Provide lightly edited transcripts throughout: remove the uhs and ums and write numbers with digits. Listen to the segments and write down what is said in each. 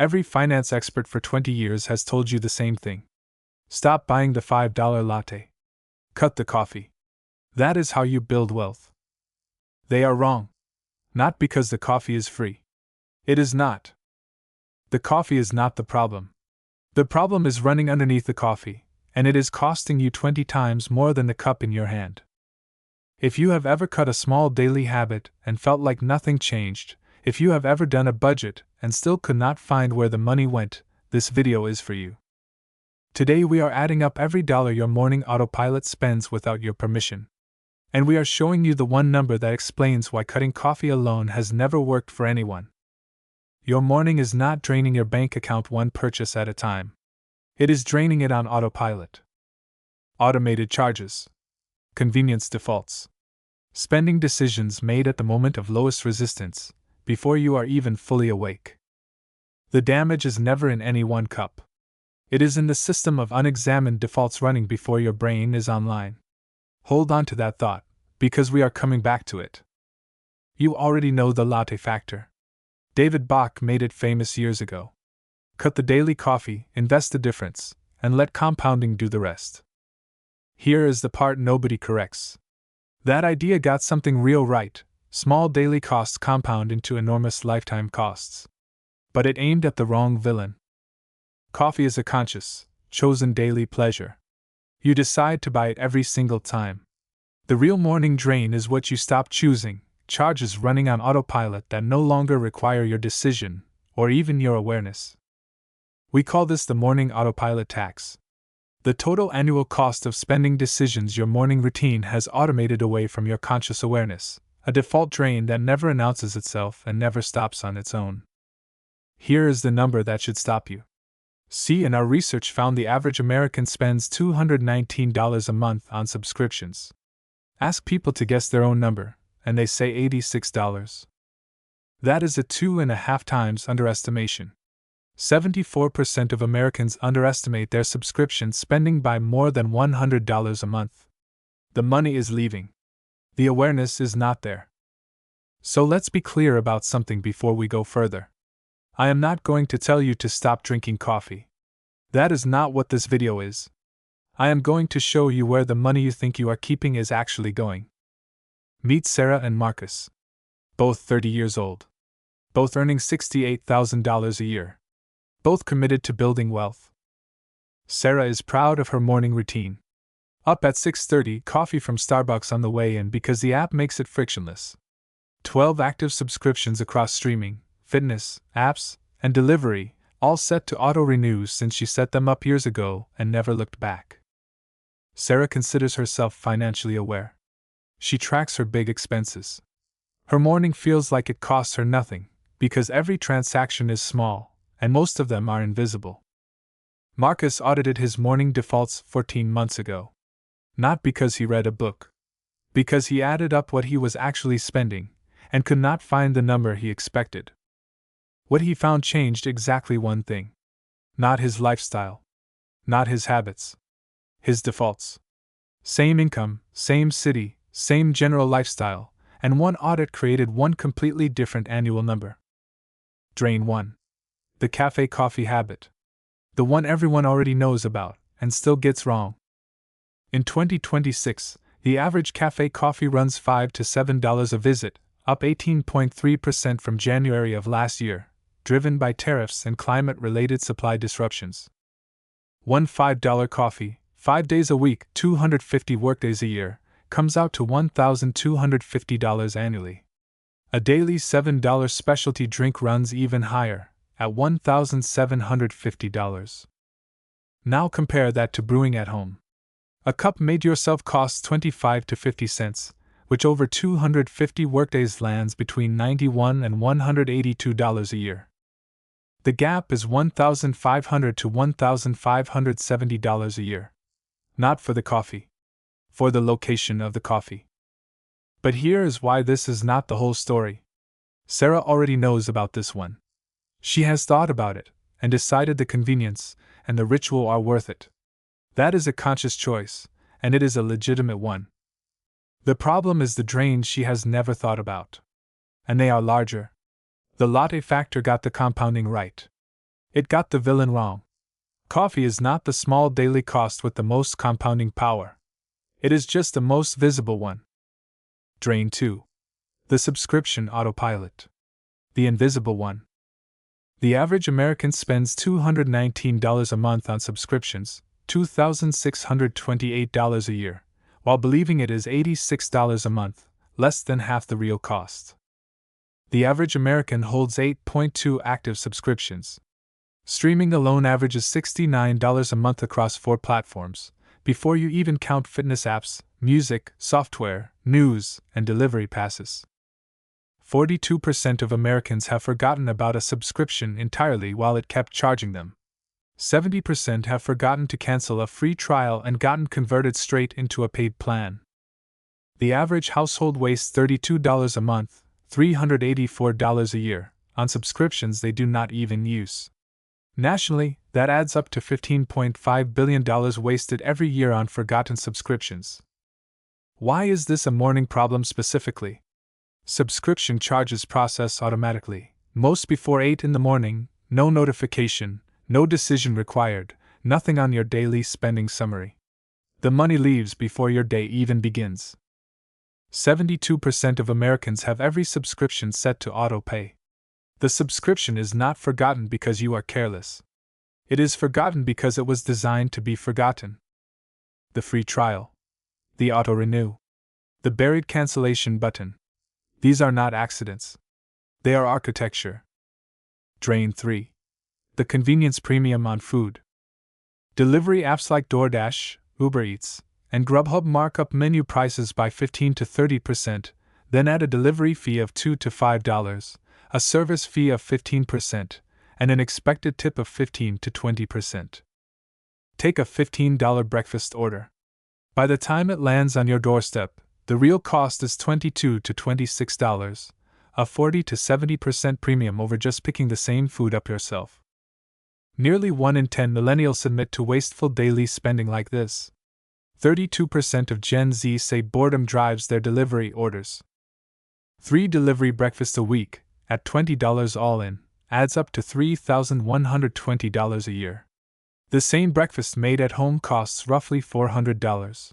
Every finance expert for 20 years has told you the same thing. Stop buying the $5 latte. Cut the coffee. That is how you build wealth. They are wrong. Not because the coffee is free. It is not. The coffee is not the problem. The problem is running underneath the coffee, and it is costing you 20 times more than the cup in your hand. If you have ever cut a small daily habit and felt like nothing changed, if you have ever done a budget and still could not find where the money went, this video is for you. Today we are adding up every dollar your morning autopilot spends without your permission. And we are showing you the one number that explains why cutting coffee alone has never worked for anyone. Your morning is not draining your bank account one purchase at a time. It is draining it on autopilot. Automated charges. Convenience defaults. Spending decisions made at the moment of lowest resistance, before you are even fully awake. The damage is never in any one cup. It is in the system of unexamined defaults running before your brain is online. Hold on to that thought, because we are coming back to it. You already know the latte factor. David Bach made it famous years ago. Cut the daily coffee, invest the difference, and let compounding do the rest. Here is the part nobody corrects. That idea got something real right: small daily costs compound into enormous lifetime costs. But it aimed at the wrong villain. Coffee is a conscious, chosen daily pleasure. You decide to buy it every single time. The real morning drain is what you stop choosing: charges running on autopilot that no longer require your decision, or even your awareness. We call this the morning autopilot tax. The total annual cost of spending decisions your morning routine has automated away from your conscious awareness, a default drain that never announces itself and never stops on its own. Here is the number that should stop you. See, in our research found the average American spends $219 a month on subscriptions. Ask people to guess their own number, and they say $86. That is a 2.5 times underestimation. 74% of Americans underestimate their subscription spending by more than $100 a month. The money is leaving. The awareness is not there. So let's be clear about something before we go further. I am not going to tell you to stop drinking coffee. That is not what this video is. I am going to show you where the money you think you are keeping is actually going. Meet Sarah and Marcus. Both 30 years old. Both earning $68,000 a year. Both committed to building wealth. Sarah is proud of her morning routine. Up at 6:30, coffee from Starbucks on the way in because the app makes it frictionless. 12 active subscriptions across streaming, fitness, apps, and delivery, all set to auto-renew since she set them up years ago and never looked back. Sarah considers herself financially aware. She tracks her big expenses. Her morning feels like it costs her nothing, because every transaction is small, and most of them are invisible. Marcus audited his morning defaults 14 months ago. Not because he read a book. Because he added up what he was actually spending, and could not find the number he expected. What he found changed exactly one thing. Not his lifestyle. Not his habits. His defaults. Same income, same city, same general lifestyle, and one audit created one completely different annual number. Drain 1. The cafe coffee habit. The one everyone already knows about, and still gets wrong. In 2026, the average cafe coffee runs $5 to $7 a visit, up 18.3% from January of last year, driven by tariffs and climate-related supply disruptions. One $5 coffee, 5 days a week, 250 workdays a year, comes out to $1,250 annually. A daily $7 specialty drink runs even higher, at $1,750. Now compare that to brewing at home. A cup made yourself costs 25 to 50 cents, which over 250 workdays lands between $91 and $182 a year. The gap is $1,500 to $1,570 a year. Not for the coffee. For the location of the coffee. But here is why this is not the whole story. Sarah already knows about this one. She has thought about it, and decided the convenience and the ritual are worth it. That is a conscious choice, and it is a legitimate one. The problem is the drains she has never thought about. And they are larger. The latte factor got the compounding right. It got the villain wrong. Coffee is not the small daily cost with the most compounding power. It is just the most visible one. Drain 2. The subscription autopilot. The invisible one. The average American spends $219 a month on subscriptions, $2,628 a year, while believing it is $86 a month, less than half the real cost. The average American holds 8.2 active subscriptions. Streaming alone averages $69 a month across 4 platforms, before you even count fitness apps, music, software, news, and delivery passes. 42% of Americans have forgotten about a subscription entirely while it kept charging them. 70% have forgotten to cancel a free trial and gotten converted straight into a paid plan. The average household wastes $32 a month, $384 a year, on subscriptions they do not even use. Nationally, that adds up to $15.5 billion wasted every year on forgotten subscriptions. Why is this a morning problem specifically? Subscription charges process automatically, most before 8 in the morning, no notification, no decision required, nothing on your daily spending summary. The money leaves before your day even begins. 72% of Americans have every subscription set to auto-pay. The subscription is not forgotten because you are careless. It is forgotten because it was designed to be forgotten. The free trial. The auto-renew. The buried cancellation button. These are not accidents. They are architecture. Drain 3. The convenience premium on food. Delivery apps like DoorDash, Uber Eats, and Grubhub mark up menu prices by 15 to 30%, then add a delivery fee of $2 to $5, a service fee of 15%, and an expected tip of 15 to 20%. Take a $15 breakfast order. By the time it lands on your doorstep, the real cost is $22 to $26, a 40 to 70% premium over just picking the same food up yourself. Nearly 1 in 10 millennials admit to wasteful daily spending like this. 32% of Gen Z say boredom drives their delivery orders. 3 delivery breakfasts a week, at $20 all in, adds up to $3,120 a year. The same breakfast made at home costs roughly $400.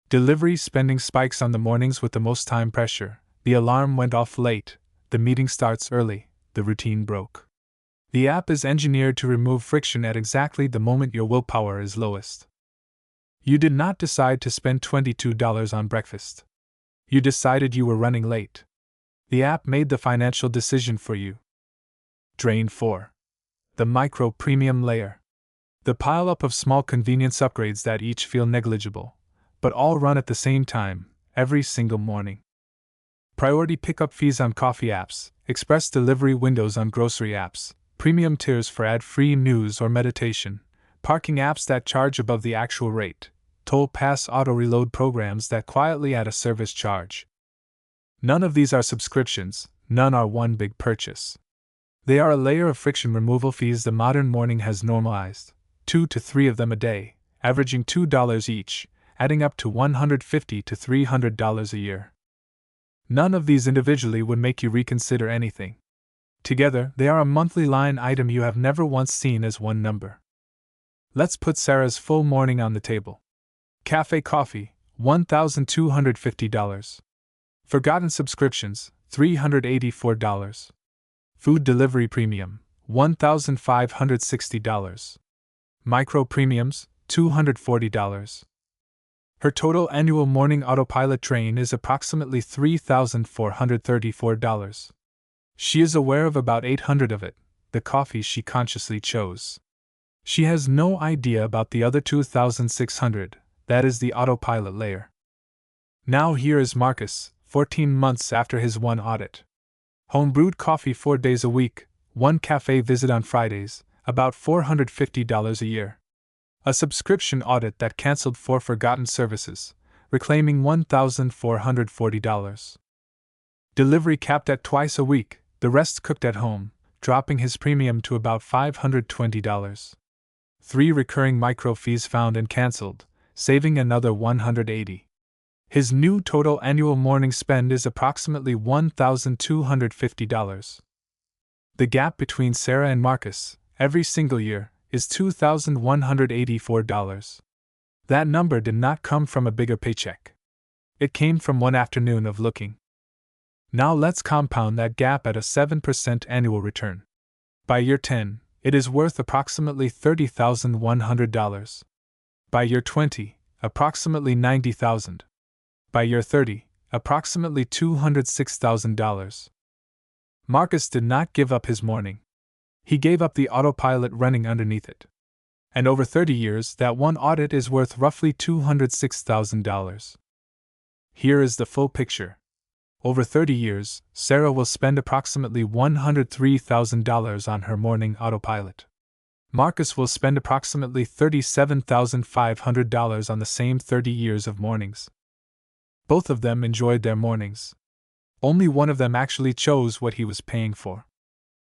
Delivery spending spikes on the mornings with the most time pressure. The alarm went off late, the meeting starts early, the routine broke. The app is engineered to remove friction at exactly the moment your willpower is lowest. You did not decide to spend $22 on breakfast. You decided you were running late. The app made the financial decision for you. Drain 4. The micro premium layer. The pileup of small convenience upgrades that each feel negligible, but all run at the same time, every single morning. Priority pickup fees on coffee apps, express delivery windows on grocery apps, premium tiers for ad-free news or meditation, parking apps that charge above the actual rate, toll pass auto-reload programs that quietly add a service charge. None of these are subscriptions, none are one big purchase. They are a layer of friction removal fees the modern morning has normalized, 2 to 3 of them a day, averaging $2 each, adding up to $150 to $300 a year. None of these individually would make you reconsider anything. Together, they are a monthly line item you have never once seen as one number. Let's put Sarah's full morning on the table. Cafe coffee, $1,250. Forgotten subscriptions, $384. Food delivery premium, $1,560. Micro premiums, $240. Her total annual morning autopilot drain is approximately $3,434. She is aware of about 800 of it, the coffee she consciously chose. She has no idea about the other 2,600, that is the autopilot layer. Now here is Marcus, 14 months after his one audit. Home-brewed coffee 4 days a week, 1 cafe visit on Fridays, about $450 a year. A subscription audit that canceled 4 forgotten services, reclaiming $1,440. Delivery capped at twice a week, the rest cooked at home, dropping his premium to about $520. 3 recurring micro fees found and canceled, saving another $180. His new total annual morning spend is approximately $1,250. The gap between Sarah and Marcus, every single year, is $2,184. That number did not come from a bigger paycheck. It came from one afternoon of looking. Now let's compound that gap at a 7% annual return. By year 10, it is worth approximately $30,100. By year 20, approximately $90,000. By year 30, approximately $206,000. Marcus did not give up his morning. He gave up the autopilot running underneath it. And over 30 years, that one audit is worth roughly $206,000. Here is the full picture. Over 30 years, Sarah will spend approximately $103,000 on her morning autopilot. Marcus will spend approximately $37,500 on the same 30 years of mornings. Both of them enjoyed their mornings. Only one of them actually chose what he was paying for.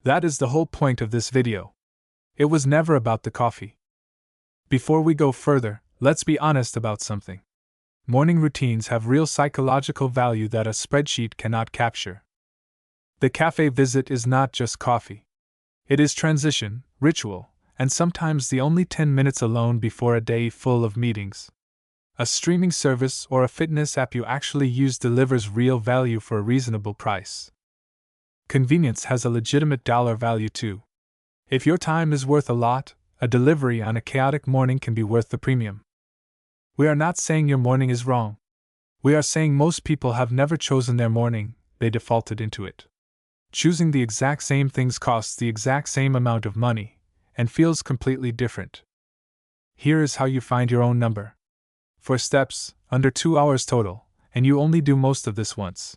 That is the whole point of this video. It was never about the coffee. Before we go further, let's be honest about something. Morning routines have real psychological value that a spreadsheet cannot capture. The cafe visit is not just coffee. It is transition, ritual, and sometimes the only 10 minutes alone before a day full of meetings. A streaming service or a fitness app you actually use delivers real value for a reasonable price. Convenience has a legitimate dollar value too. If your time is worth a lot, a delivery on a chaotic morning can be worth the premium. We are not saying your morning is wrong. We are saying most people have never chosen their morning, they defaulted into it. Choosing the exact same things costs the exact same amount of money, and feels completely different. Here is how you find your own number. 4 steps, under 2 hours total, and you only do most of this once.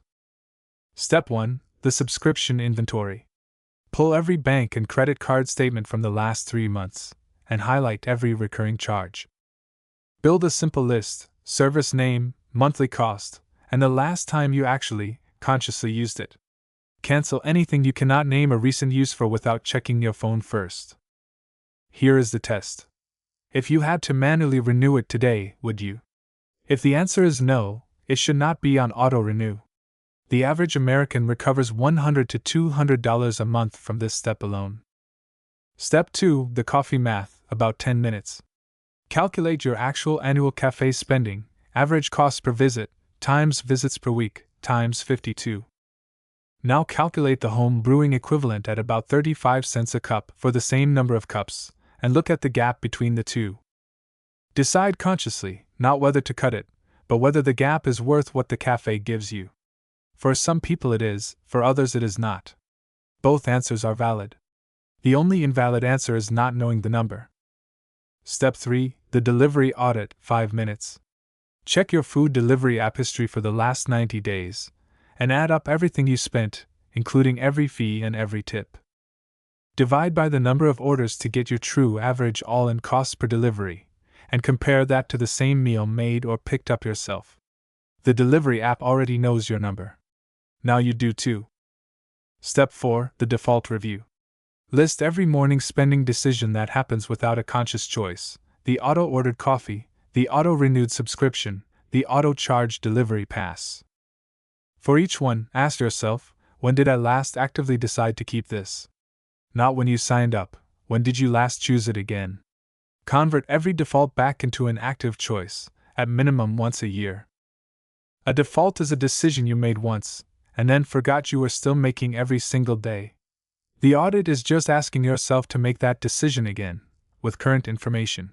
Step 1, the subscription inventory. Pull every bank and credit card statement from the last 3 months, and highlight every recurring charge. Build a simple list, service name, monthly cost, and the last time you actually, consciously used it. Cancel anything you cannot name a recent use for without checking your phone first. Here is the test. If you had to manually renew it today, would you? If the answer is no, it should not be on auto-renew. The average American recovers $100 to $200 a month from this step alone. Step 2, the coffee math, about 10 minutes. Calculate your actual annual cafe spending, average cost per visit, times visits per week, times 52. Now calculate the home brewing equivalent at about 35 cents a cup for the same number of cups, and look at the gap between the two. Decide consciously, not whether to cut it, but whether the gap is worth what the cafe gives you. For some people it is, for others it is not. Both answers are valid. The only invalid answer is not knowing the number. Step 3, the delivery audit, 5 minutes. Check your food delivery app history for the last 90 days, and add up everything you spent, including every fee and every tip. Divide by the number of orders to get your true average all-in cost per delivery, and compare that to the same meal made or picked up yourself. The delivery app already knows your number. Now you do too. Step 4, the default review. List every morning spending decision that happens without a conscious choice: the auto-ordered coffee, the auto-renewed subscription, the auto-charged delivery pass. For each one, ask yourself, when did I last actively decide to keep this? Not when you signed up, when did you last choose it again? Convert every default back into an active choice, at minimum once a year. A default is a decision you made once, and then forgot you were still making every single day. The audit is just asking yourself to make that decision again, with current information.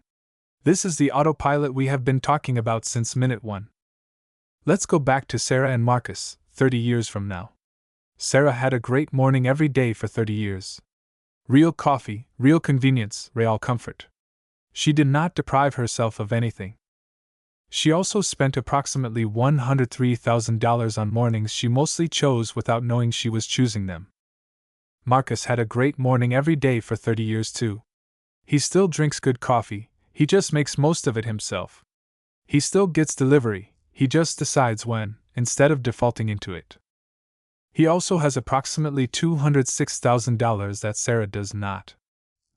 This is the autopilot we have been talking about since minute 1. Let's go back to Sarah and Marcus, 30 years from now. Sarah had a great morning every day for 30 years. Real coffee, real convenience, real comfort. She did not deprive herself of anything. She also spent approximately $103,000 on mornings she mostly chose without knowing she was choosing them. Marcus had a great morning every day for 30 years too. He still drinks good coffee, he just makes most of it himself. He still gets delivery, he just decides when, instead of defaulting into it. He also has approximately $206,000 that Sarah does not.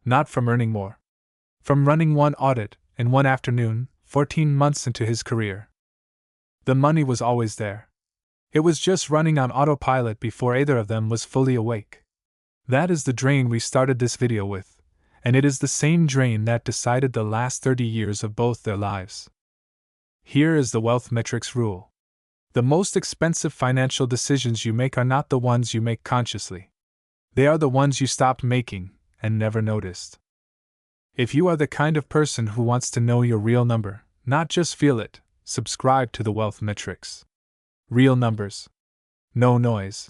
Not from earning more. From running one audit, in one afternoon, 14 months into his career. The money was always there. It was just running on autopilot before either of them was fully awake. That is the drain we started this video with, And it is the same drain that decided the last 30 years of both their lives. Here is the wealth metrics rule. The most expensive financial decisions you make are not the ones you make consciously. They are the ones you stopped making and never noticed. If you are the kind of person who wants to know your real number, not just feel it, subscribe to the wealth metrics. Real numbers. No noise.